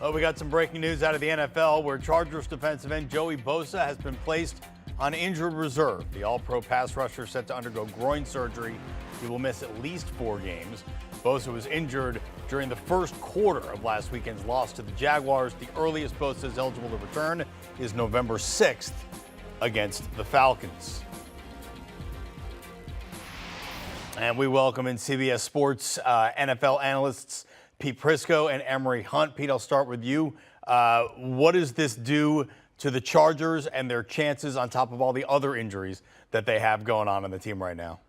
Well, we got some breaking news out of the NFL where Chargers defensive end Joey Bosa has been placed on injured reserve. The all-pro pass rusher set to undergo groin surgery. He will miss at least 4 games. Bosa was injured during the first quarter of last weekend's loss to the Jaguars. The earliest Bosa is eligible to return is November 6th against the Falcons. And we welcome in CBS Sports NFL analysts Pete Prisco and Emory Hunt. Pete, I'll start with you. What does this do to the Chargers and their chances on top of all the other injuries that they have going on the team right now?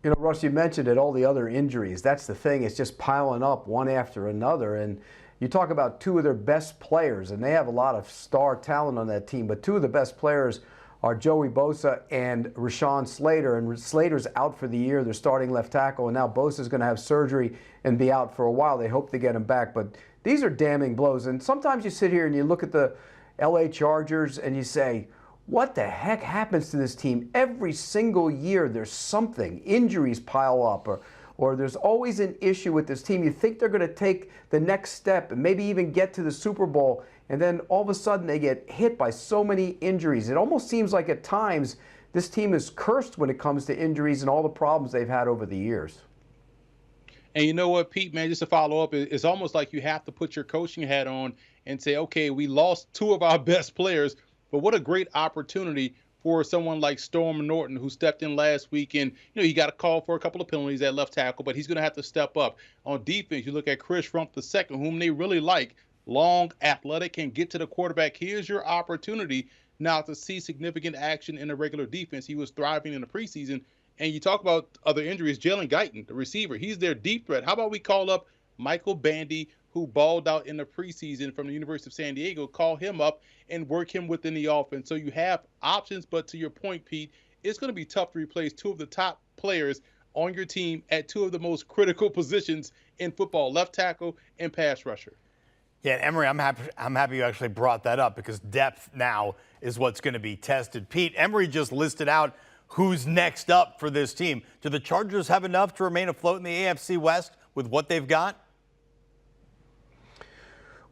You know, Russ, you mentioned it, all the other injuries. That's the thing. It's just piling up one after another. And you talk about 2 of their best players, and they have a lot of star talent on that team, but 2 of the best players are Joey Bosa and Rashawn Slater. And Slater's out for the year. They're starting left tackle, and now Bosa's going to have surgery and be out for a while. They hope to get him back. But these are damning blows. And sometimes you sit here and you look at the LA Chargers and you say, what the heck happens to this team? Every single year there's something. Injuries pile up, or there's always an issue with this team. You think they're going to take the next step and maybe even get to the Super Bowl, and then all of a sudden they get hit by so many injuries. It almost seems like at times this team is cursed when it comes to injuries and all the problems they've had over the years. And you know what, Pete, man, just to follow up, it's almost like you have to put your coaching hat on and say, okay, we lost 2 of our best players, but what a great opportunity for someone like Storm Norton, who stepped in last week. And, you know, he got a call for a couple of penalties at left tackle, but he's going to have to step up. On defense, you look at Chris Rump II, whom they really like, long, athletic, can get to the quarterback. Here's your opportunity now to see significant action in the regular defense. He was thriving in the preseason. And you talk about other injuries, Jalen Guyton, the receiver, he's their deep threat. How about we call up Michael Bandy, who balled out in the preseason from the University of San Diego, call him up and work him within the offense. So you have options, but to your point, Pete, it's going to be tough to replace 2 of the top players on your team at 2 of the most critical positions in football, left tackle and pass rusher. Yeah, Emory, I'm happy you actually brought that up because depth now is what's going to be tested. Pete, Emory just listed out who's next up for this team. Do the Chargers have enough to remain afloat in the AFC West with what they've got?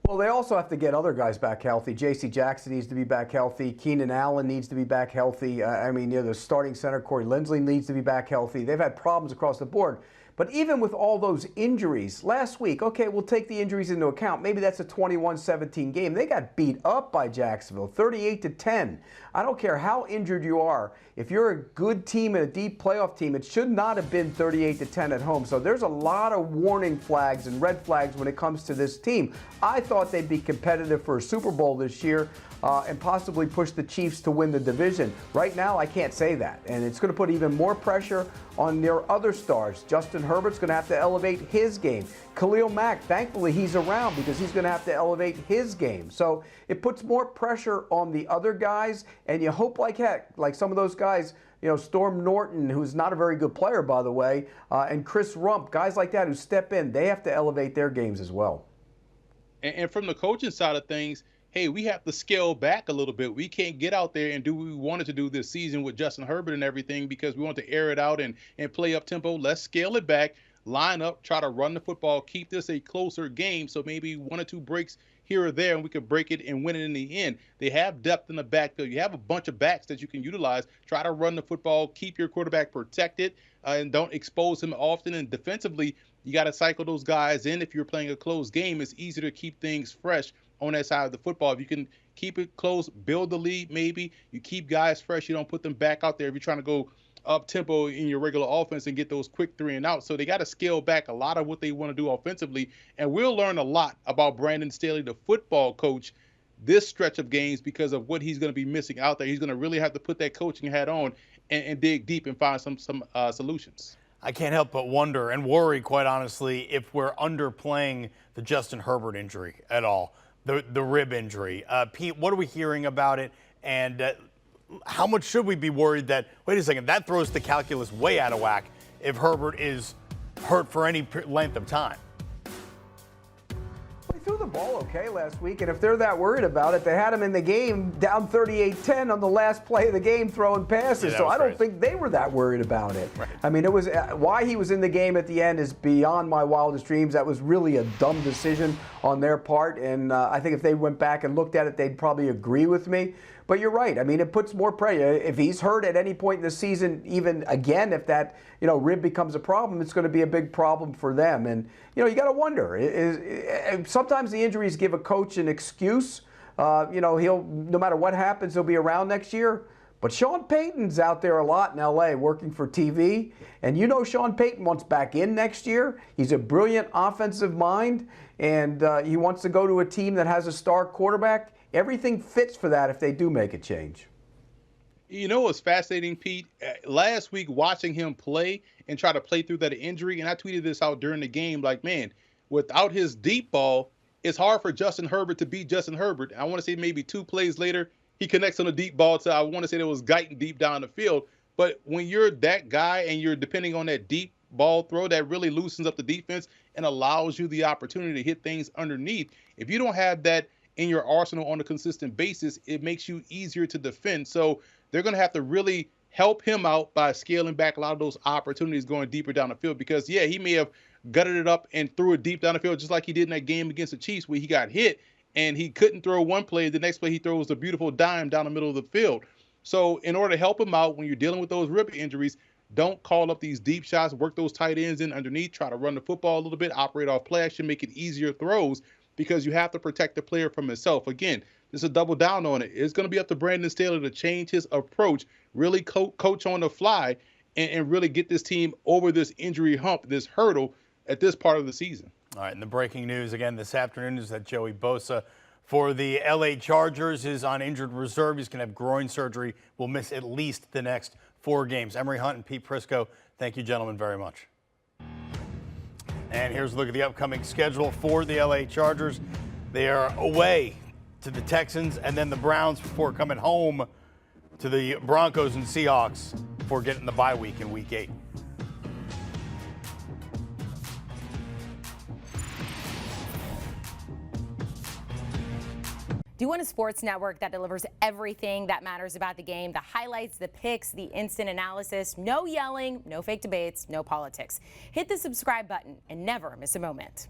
Well, they also have to get other guys back healthy. J.C. Jackson needs to be back healthy. Keenan Allen needs to be back healthy. The starting center, Corey Linsley, needs to be back healthy. They've had problems across the board. But even with all those injuries, last week, okay, we'll take the injuries into account. Maybe that's a 21-17 game. They got beat up by Jacksonville, 38-10. I don't care how injured you are. If you're a good team and a deep playoff team, it should not have been 38-10 at home. So there's a lot of warning flags and red flags when it comes to this team. I thought they'd be competitive for a Super Bowl this year and possibly push the Chiefs to win the division. Right now, I can't say that. And it's going to put even more pressure on their other stars. Justin Herbert's going to have to elevate his game. Khalil Mack, thankfully, he's around because he's going to have to elevate his game. So it puts more pressure on the other guys, and you hope like heck, like some of those guys, you know, Storm Norton, who's not a very good player, by the way, and Chris Rump, guys like that who step in, they have to elevate their games as well. And from the coaching side of things, hey, we have to scale back a little bit. We can't get out there and do what we wanted to do this season with Justin Herbert and everything because we want to air it out and play up tempo. Let's scale it back, line up, try to run the football, keep this a closer game. So maybe 1 or 2 breaks here or there, and we could break it and win it in the end. They have depth in the backfield. You have a bunch of backs that you can utilize. Try to run the football, keep your quarterback protected, and don't expose him often. And defensively, you got to cycle those guys in. If you're playing a close game, it's easier to keep things fresh on that side of the football. If you can keep it close, build the lead, maybe you keep guys fresh. You don't put them back out there if you're trying to go up tempo in your regular offense and get those quick 3 and out. So they got to scale back a lot of what they want to do offensively. And we'll learn a lot about Brandon Staley, the football coach, this stretch of games because of what he's going to be missing out there. He's going to really have to put that coaching hat on and dig deep and find some solutions. I can't help but wonder and worry, quite honestly, if we're underplaying the Justin Herbert injury at all. The rib injury. Pete, what are we hearing about it? And how much should we be worried that, wait a second, that throws the calculus way out of whack if Herbert is hurt for any length of time? They threw the ball okay last week, and if they're that worried about it, they had him in the game down 38-10 on the last play of the game throwing passes. Yeah, so I don't crazy. think they were that worried about it. Right. I mean, it was why he was in the game at the end is beyond my wildest dreams. That was really a dumb decision on their part, and I think if they went back and looked at it, they'd probably agree with me. But you're right. I mean, it puts more pressure. If he's hurt at any point in the season, even again, if that rib becomes a problem, it's going to be a big problem for them. And you got to wonder. Sometimes the injuries give a coach an excuse. He'll no matter what happens, he'll be around next year. But Sean Payton's out there a lot in L.A. working for TV, and Sean Payton wants back in next year. He's a brilliant offensive mind, and he wants to go to a team that has a star quarterback. Everything fits for that if they do make a change. You know what's fascinating, Pete? Last week, watching him play and try to play through that injury, and I tweeted this out during the game, like, man, without his deep ball, it's hard for Justin Herbert to beat Justin Herbert. I want to say maybe 2 plays later, he connects on a deep ball to, I want to say that was Guyton deep down the field. But when you're that guy and you're depending on that deep ball throw, that really loosens up the defense and allows you the opportunity to hit things underneath. If you don't have that in your arsenal on a consistent basis, it makes you easier to defend. So they're going to have to really help him out by scaling back a lot of those opportunities going deeper down the field, because yeah, he may have gutted it up and threw it deep down the field just like he did in that game against the Chiefs where he got hit and he couldn't throw one play. The next play he throws a beautiful dime down the middle of the field. So in order to help him out when you're dealing with those rib injuries, don't call up these deep shots, work those tight ends in underneath, try to run the football a little bit, operate off play action, make it easier throws, because you have to protect the player from himself. Again, this is a double down on it. It's going to be up to Brandon Staley to change his approach, really coach on the fly, and really get this team over this injury hump, this hurdle at this part of the season. All right, and the breaking news again this afternoon is that Joey Bosa for the LA Chargers is on injured reserve. He's going to have groin surgery. Will miss at least the next 4 games. Emory Hunt and Pete Prisco, thank you, gentlemen, very much. And here's a look at the upcoming schedule for the LA Chargers. They are away to the Texans and then the Browns before coming home to the Broncos and Seahawks before getting the bye week in Week 8. Do you want a sports network that delivers everything that matters about the game? The highlights, the picks, the instant analysis, no yelling, no fake debates, no politics. Hit the subscribe button and never miss a moment.